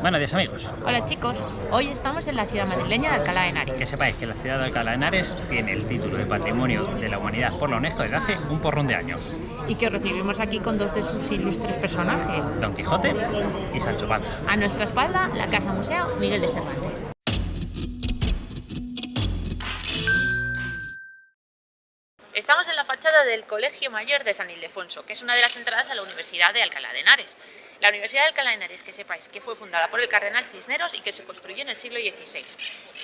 Buenos días, amigos. Hola chicos, hoy estamos en la ciudad madrileña de Alcalá de Henares. Que sepáis que la ciudad de Alcalá de Henares tiene el título de Patrimonio de la Humanidad por la UNESCO desde hace un porrón de años. Y que os recibimos aquí con dos de sus ilustres personajes, Don Quijote y Sancho Panza. A nuestra espalda, la Casa Museo Miguel de Cervantes. Estamos en la fachada del Colegio Mayor de San Ildefonso, que es una de las entradas a la Universidad de Alcalá de Henares. La Universidad de Alcalá de Henares, que sepáis que fue fundada por el cardenal Cisneros y que se construyó en el siglo XVI.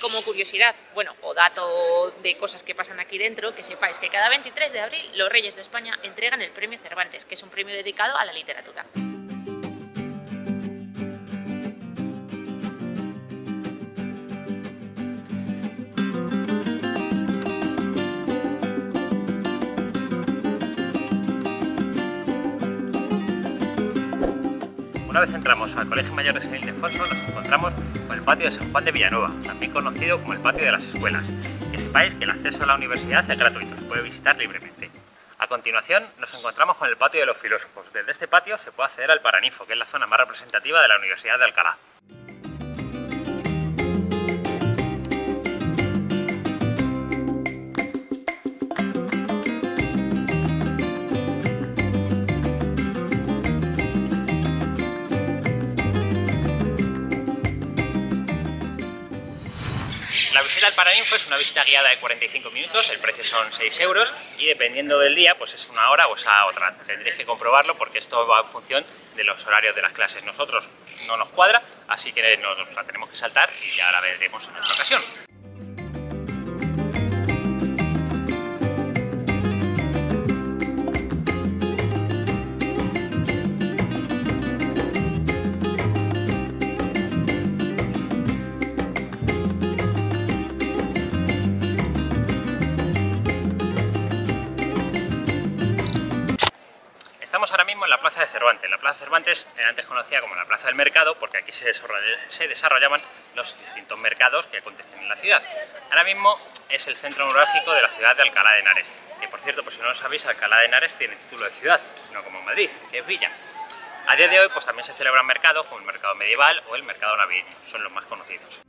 Como curiosidad, bueno, o dato de cosas que pasan aquí dentro, que sepáis que cada 23 de abril los Reyes de España entregan el Premio Cervantes, que es un premio dedicado a la literatura. Una vez entramos al Colegio Mayor de San Ildefonso, nos encontramos con el patio de San Juan de Villanueva, también conocido como el patio de las escuelas. Que sepáis que el acceso a la universidad es gratuito, se puede visitar libremente. A continuación nos encontramos con el patio de los filósofos. Desde este patio se puede acceder al Paraninfo, que es la zona más representativa de la Universidad de Alcalá. La visita al Paraninfo es una visita guiada de 45 minutos, el precio son 6 euros y dependiendo del día pues es una hora o es a otra. Tendréis que comprobarlo porque esto va en función de los horarios de las clases. Nosotros no nos cuadra, así que nos la tenemos que saltar y ya la veremos en otra ocasión. Estamos ahora mismo en la Plaza de Cervantes. La Plaza de Cervantes era antes conocida como la Plaza del Mercado porque aquí se desarrollaban los distintos mercados que acontecen en la ciudad. Ahora mismo es el centro neurálgico de la ciudad de Alcalá de Henares, que por cierto, por si no lo sabéis, Alcalá de Henares tiene título de ciudad, no como Madrid, que es villa. A día de hoy pues también se celebran mercados como el mercado medieval o el mercado navideño, son los más conocidos.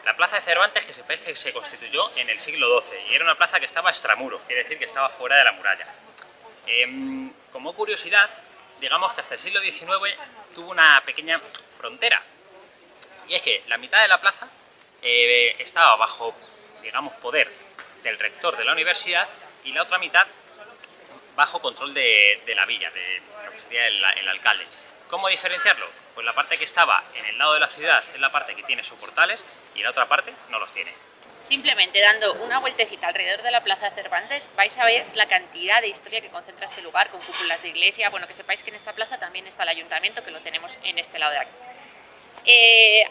La Plaza de Cervantes, que sepáis que se constituyó en el siglo XII y era una plaza que estaba extramuros, quiere decir que estaba fuera de la muralla. Como curiosidad, digamos que hasta el siglo XIX tuvo una pequeña frontera, y es que la mitad de la plaza estaba bajo, digamos, poder del rector de la universidad y la otra mitad bajo control de la villa, de lo que sería el alcalde. ¿Cómo diferenciarlo? Pues la parte que estaba en el lado de la ciudad es la parte que tiene sus portales y la otra parte no los tiene. Simplemente dando una vueltecita alrededor de la Plaza de Cervantes vais a ver la cantidad de historia que concentra este lugar, con cúpulas de iglesia. Bueno, que sepáis que en esta plaza también está el ayuntamiento, que lo tenemos en este lado de aquí.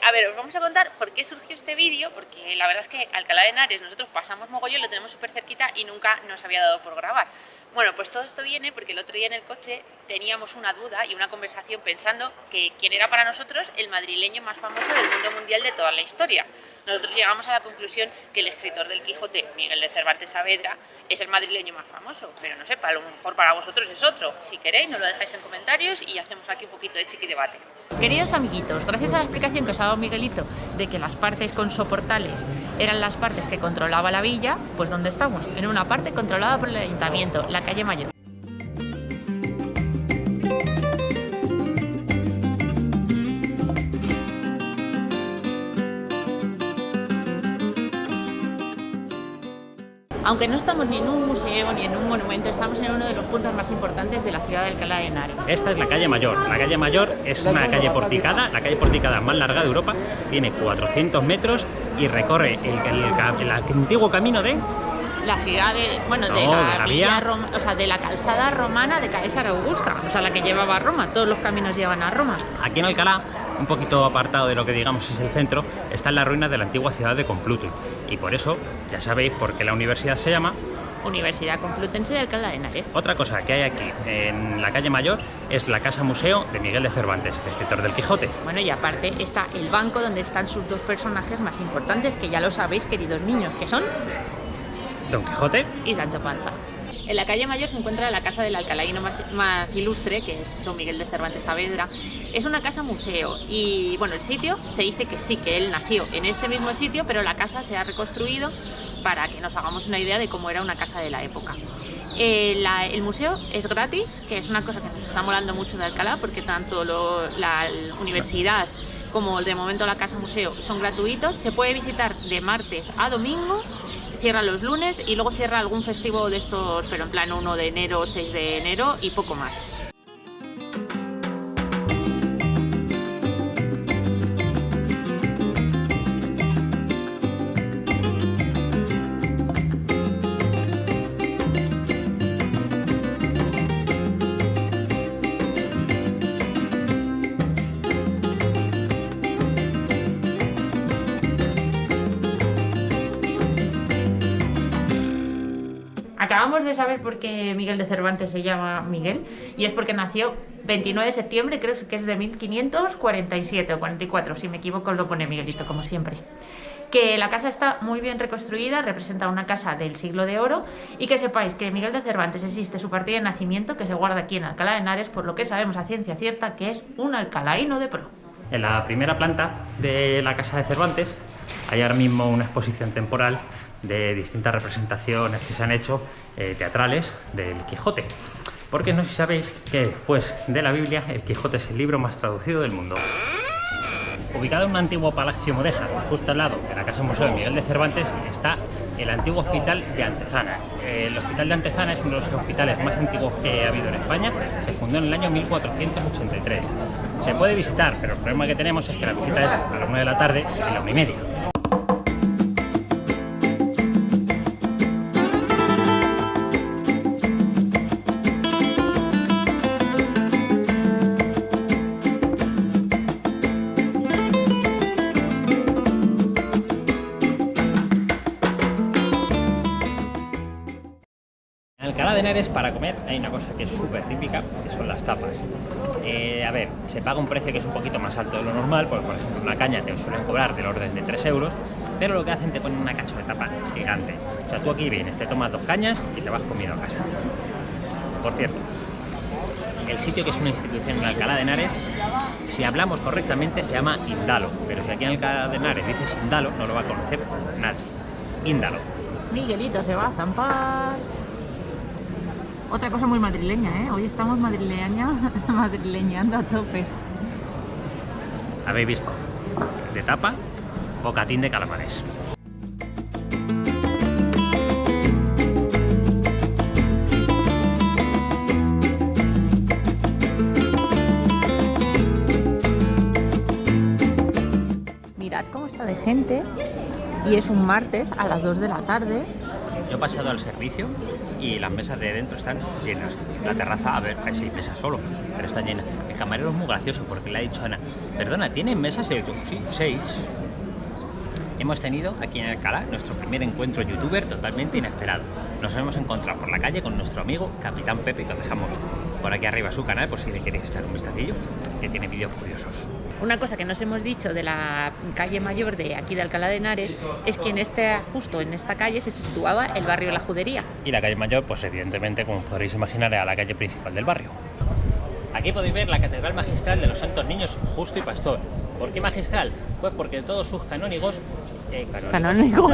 A ver, os vamos a contar por qué surgió este vídeo, porque la verdad es que Alcalá de Henares nosotros pasamos mogollón, lo tenemos súper cerquita y nunca nos había dado por grabar. Bueno, pues todo esto viene porque el otro día en el coche teníamos una duda y una conversación pensando que quién era para nosotros el madrileño más famoso del mundo mundial de toda la historia. Nosotros llegamos a la conclusión que el escritor del Quijote, Miguel de Cervantes Saavedra, es el madrileño más famoso, pero no sé, a lo mejor para vosotros es otro. Si queréis, nos lo dejáis en comentarios y hacemos aquí un poquito de chiqui debate. Queridos amiguitos, gracias a la explicación que os ha dado Miguelito de que las partes con soportales eran las partes que controlaba la villa, pues ¿dónde estamos? En una parte controlada por el ayuntamiento, la calle Mayor. Aunque no estamos ni en un museo ni en un monumento, estamos en uno de los puntos más importantes de la ciudad de Alcalá de Henares. Esta es la calle Mayor. La calle Mayor es una calle porticada, la calle porticada más larga de Europa, tiene 400 metros y recorre el antiguo camino de... La ciudad de, bueno, de la villa, o sea, de la calzada romana de Caesar Augusta, o sea, la que llevaba a Roma, todos los caminos llevan a Roma. Aquí en Alcalá, un poquito apartado de lo que digamos es el centro, están las ruinas de la antigua ciudad de Complutum. Y por eso, ya sabéis por qué la universidad se llama Universidad Complutense de Alcalá de Henares. Otra cosa que hay aquí en la calle Mayor es la casa museo de Miguel de Cervantes, el escritor del Quijote. Bueno, y aparte está el banco donde están sus dos personajes más importantes, que ya lo sabéis, queridos niños, que son Don Quijote y Sancho Panza. En la calle Mayor se encuentra la casa del alcalaíno más ilustre, que es Don Miguel de Cervantes Saavedra. Es una casa museo y bueno, el sitio se dice que sí, que él nació en este mismo sitio, pero la casa se ha reconstruido para que nos hagamos una idea de cómo era una casa de la época. El museo es gratis, que es una cosa que nos está molando mucho de Alcalá, porque tanto la universidad como de momento la casa museo son gratuitos. Se puede visitar de martes a domingo, cierra los lunes y luego cierra algún festivo de estos, pero en plan 1 de enero, 6 de enero y poco más. Acabamos de saber por qué Miguel de Cervantes se llama Miguel, y es porque nació 29 de septiembre, creo que es de 1547 o 44, si me equivoco lo pone Miguelito, como siempre. Que la casa está muy bien reconstruida, representa una casa del siglo de oro, y que sepáis que Miguel de Cervantes existe su partida de nacimiento, que se guarda aquí en Alcalá de Henares, por lo que sabemos a ciencia cierta que es un alcalaíno de pro. En la primera planta de la casa de Cervantes hay ahora mismo una exposición temporal de distintas representaciones que se han hecho teatrales del Quijote. Porque no sé si sabéis que después de la Biblia, el Quijote es el libro más traducido del mundo. Ubicado en un antiguo palacio mudéjar, justo al lado de la casa museo de Miguel de Cervantes, está el antiguo hospital de Antezana. El hospital de Antezana es uno de los hospitales más antiguos que ha habido en España. Se fundó en el año 1483. Se puede visitar, pero el problema que tenemos es que la visita es a la 1 de la tarde y a la 1:30. En Alcalá de Henares, para comer, hay una cosa que es súper típica, que son las tapas. A ver, se paga un precio que es un poquito más alto de lo normal, porque por ejemplo una caña te suelen cobrar del orden de 3 euros, pero lo que hacen te ponen una cacho de tapa gigante. O sea, tú aquí vienes, te tomas 2 cañas y te vas comido a casa. Por cierto, el sitio, que es una institución en Alcalá de Henares, si hablamos correctamente se llama Indalo, pero si aquí en Alcalá de Henares dices Indalo, no lo va a conocer nadie. Indalo. Miguelito se va a zampar. Otra cosa muy madrileña, ¿eh? Hoy estamos madrileñando a tope. ¿Habéis visto? De tapa, bocatín de calamares. Mirad cómo está de gente, y es un martes a las 2 de la tarde. Yo he pasado al servicio y las mesas de dentro están llenas. La terraza, a ver, hay 6 mesas solo, pero están llenas. El camarero es muy gracioso porque le ha dicho a Ana: perdona, ¿tienen mesas? Y le he dicho: sí, 6. Hemos tenido aquí en Alcalá nuestro primer encuentro youtuber totalmente inesperado. Nos hemos encontrado por la calle con nuestro amigo Capitán Pepe, que os dejamos por aquí arriba su canal por si le queréis echar un vistacillo, que tiene vídeos curiosos. Una cosa que nos hemos dicho de la calle Mayor de aquí de Alcalá de Henares es que justo en esta calle se situaba el barrio La Judería. Y la calle Mayor, pues evidentemente, como podréis imaginar, era la calle principal del barrio. Aquí podéis ver la Catedral Magistral de los Santos Niños Justo y Pastor. ¿Por qué magistral? Pues porque todos sus canónigos... Canónigos.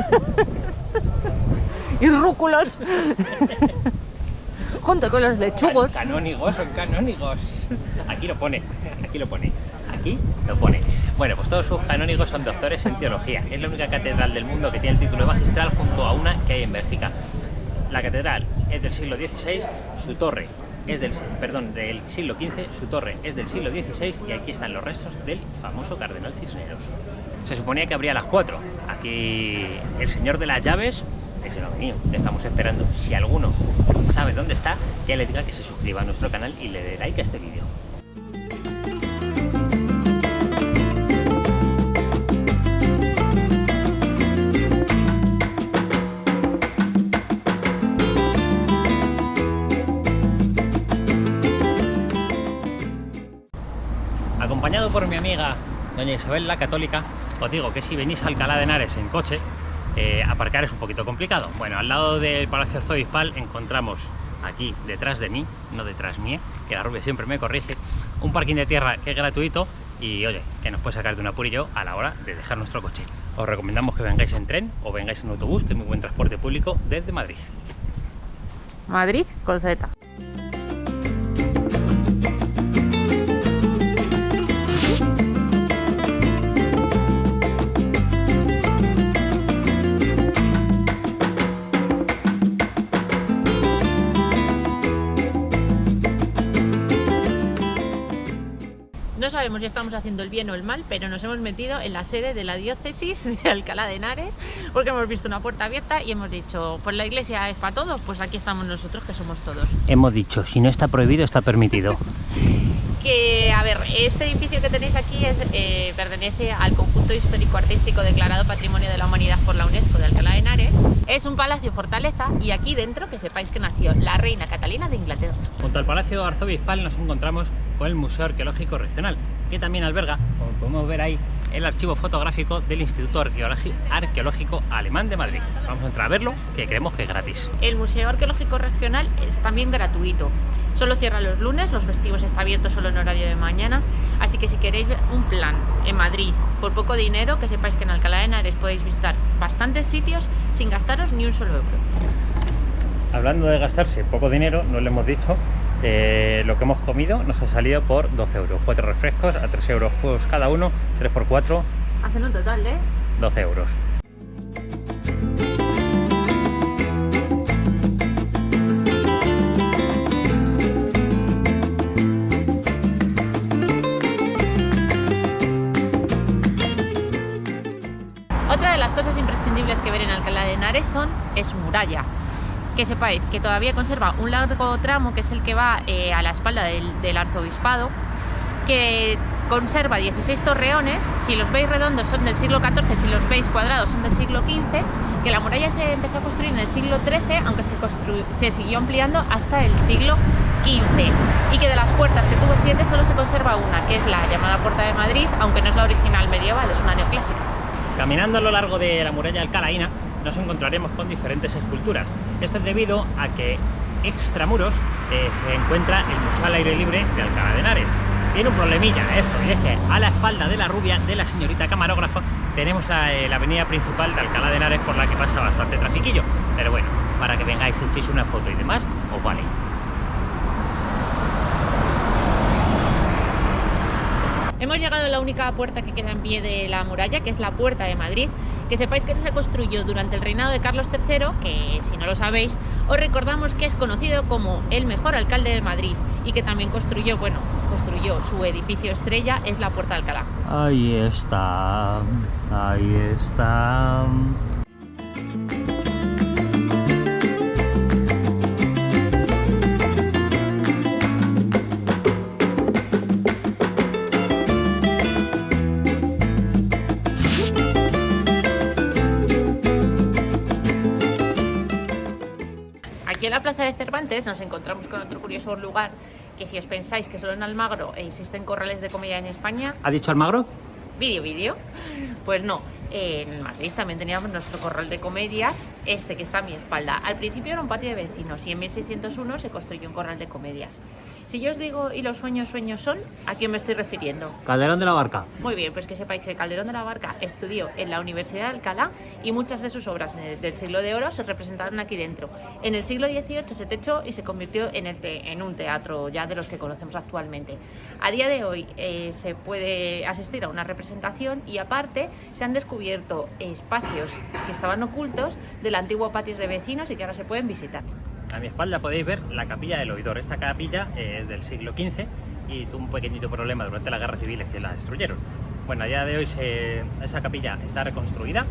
Y rúculos. Junto con los lechugos. Canónigos, son canónigos. Aquí lo pone. Aquí lo pone. Bueno, pues todos sus canónigos son doctores en teología. Es la única catedral del mundo que tiene el título de magistral, junto a una que hay en Bélgica. La catedral es del siglo XVI, su torre es del siglo XV, su torre es del siglo XVI, y aquí están los restos del famoso cardenal Cisneros. Se suponía que abría a las 4. Aquí el señor de las llaves es el mío, le estamos esperando. Si alguno sabe dónde está, que le diga que se suscriba a nuestro canal y le dé like a este vídeo. Doña Isabel la Católica, os digo que si venís a Alcalá de Henares en coche, aparcar es un poquito complicado. Bueno, al lado del Palacio Arzobispal encontramos aquí detrás de mí, no detrás mía, que la rubia siempre me corrige, un parking de tierra que es gratuito y oye, que nos puede sacar de un apurillo a la hora de dejar nuestro coche. Os recomendamos que vengáis en tren o vengáis en autobús, que es muy buen transporte público desde Madrid. Madrid con Z. No sabemos si estamos haciendo el bien o el mal, pero nos hemos metido en la sede de la diócesis de Alcalá de Henares porque hemos visto una puerta abierta y hemos dicho, pues la iglesia es para todos, pues aquí estamos nosotros que somos todos. Hemos dicho, si no está prohibido, está permitido. Que, a ver, este edificio que tenéis aquí pertenece al conjunto histórico-artístico declarado Patrimonio de la Humanidad por la UNESCO de Alcalá de Henares. Es un palacio fortaleza y aquí dentro que sepáis que nació la reina Catalina de Inglaterra. Junto al Palacio Arzobispal nos encontramos con el Museo Arqueológico Regional, que también alberga, como podemos ver ahí, el archivo fotográfico del Instituto Arqueológico Alemán de Madrid. Vamos a entrar a verlo, que creemos que es gratis. El Museo Arqueológico Regional es también gratuito. Solo cierra los lunes, los festivos está abierto solo en horario de mañana, así que si queréis un plan en Madrid por poco dinero, que sepáis que en Alcalá de Henares podéis visitar bastantes sitios sin gastaros ni un solo euro. Hablando de gastarse poco dinero, no le hemos dicho, lo que hemos comido nos ha salido por 12 euros. 4 refrescos a 3 euros pues cada uno, 3 por 4. Hacen un total de 12 euros. Otra de las cosas imprescindibles que ver en Alcalá de Henares es su muralla. Que sepáis que todavía conserva un largo tramo que es el que va a la espalda del arzobispado, que conserva 16 torreones. Si los veis redondos son del siglo XIV, si los veis cuadrados son del siglo XV, que la muralla se empezó a construir en el siglo XIII, aunque se siguió ampliando hasta el siglo XV, y que de las puertas, que tuvo 7, solo se conserva una, que es la llamada Puerta de Madrid, aunque no es la original medieval, es una neoclásica. Caminando a lo largo de la muralla alcalaína nos encontraremos con diferentes esculturas. Esto es debido a que extramuros se encuentra el Museo al Aire Libre de Alcalá de Henares. Tiene un problemilla esto, y es que a la espalda de la rubia de la señorita camarógrafa tenemos la avenida principal de Alcalá de Henares, por la que pasa bastante trafiquillo. Pero bueno, para que vengáis y echéis una foto y demás, os vale. Hemos llegado a la única puerta que queda en pie de la muralla, que es la Puerta de Madrid, que sepáis que se construyó durante el reinado de Carlos III, que si no lo sabéis, os recordamos que es conocido como el mejor alcalde de Madrid y que también construyó su edificio estrella, es la Puerta de Alcalá. Ahí está, ahí está. Aquí en la Plaza de Cervantes nos encontramos con otro curioso lugar, que si os pensáis que solo en Almagro existen corrales de comedia en España... ¿Ha dicho Almagro? Vídeo. Pues no, en Madrid también teníamos nuestro corral de comedias, este que está a mi espalda. Al principio era un patio de vecinos y en 1601 se construyó un corral de comedias. Si yo os digo y los sueños son, ¿a quién me estoy refiriendo? Calderón de la Barca. Muy bien, pues que sepáis que Calderón de la Barca estudió en la Universidad de Alcalá y muchas de sus obras del siglo de oro se representaron aquí dentro. En el siglo XVIII se techó y se convirtió en un teatro ya de los que conocemos actualmente. A día de hoy se puede asistir a una representación y aparte se han descubierto espacios que estaban ocultos del antiguo patio de vecinos y que ahora se pueden visitar. A mi espalda podéis ver la capilla del Oidor. Esta capilla es del siglo XV y tuvo un pequeñito problema durante la guerra civil, que la destruyeron. Bueno, a día de hoy esa capilla está reconstruida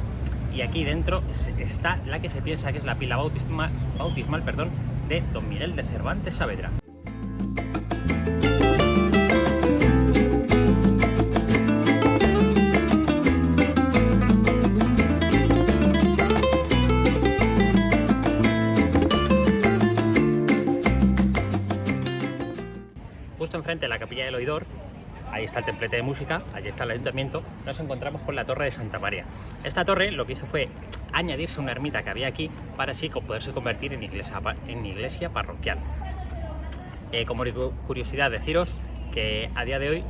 y aquí dentro está la que se piensa que es la pila bautismal de Don Miguel de Cervantes Saavedra. Justo enfrente de la capilla del Oidor ahí está el templete de música, allí está el ayuntamiento, nos encontramos con la torre de Santa María. Esta torre lo que hizo fue añadirse una ermita que había aquí para así poderse convertir en iglesia parroquial. Como curiosidad, deciros que a día de hoy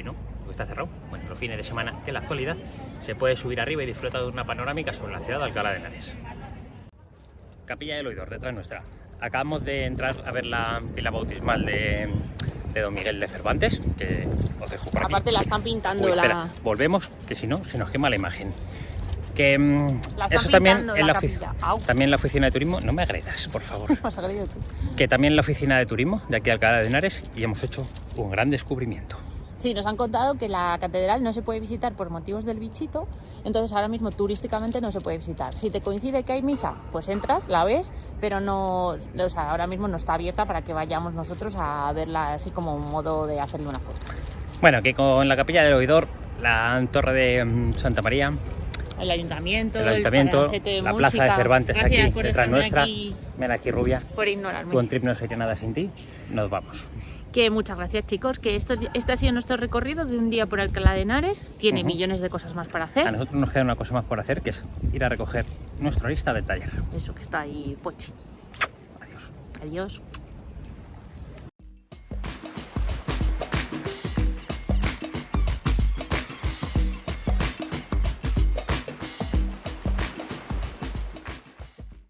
no, porque está cerrado, bueno, los fines de semana, que en la actualidad se puede subir arriba y disfrutar de una panorámica sobre la ciudad de Alcalá de Henares. Capilla del Oidor, detrás nuestra. Acabamos de entrar a ver la pila bautismal de Don Miguel de Cervantes, que os dejo por aquí. Aparte la están pintando. Uy, espera, volvemos, que si no, se nos quema la imagen. Que eso también en la oficina de turismo, no me agredas, por favor. Que también en la oficina de turismo de aquí de Alcalá de Henares y hemos hecho un gran descubrimiento. Sí, nos han contado que la catedral no se puede visitar por motivos del bichito, entonces ahora mismo turísticamente no se puede visitar. Si te coincide que hay misa, pues entras, la ves, pero no, o sea, ahora mismo no está abierta para que vayamos nosotros a verla así como un modo de hacerle una foto. Bueno, que con la capilla del Oidor, la torre de Santa María, el ayuntamiento, la plaza de Cervantes. Gracias aquí detrás nuestra, ven aquí rubia, por ignorarme. Tu on trip no sería nada sin ti, nos vamos. Que muchas gracias, chicos, que este ha sido nuestro recorrido de un día por Alcalá de Henares. Tiene millones de cosas más para hacer. A nosotros nos queda una cosa más por hacer, que es ir a recoger nuestra lista del taller. Eso que está ahí, Pochi. Adiós. Adiós.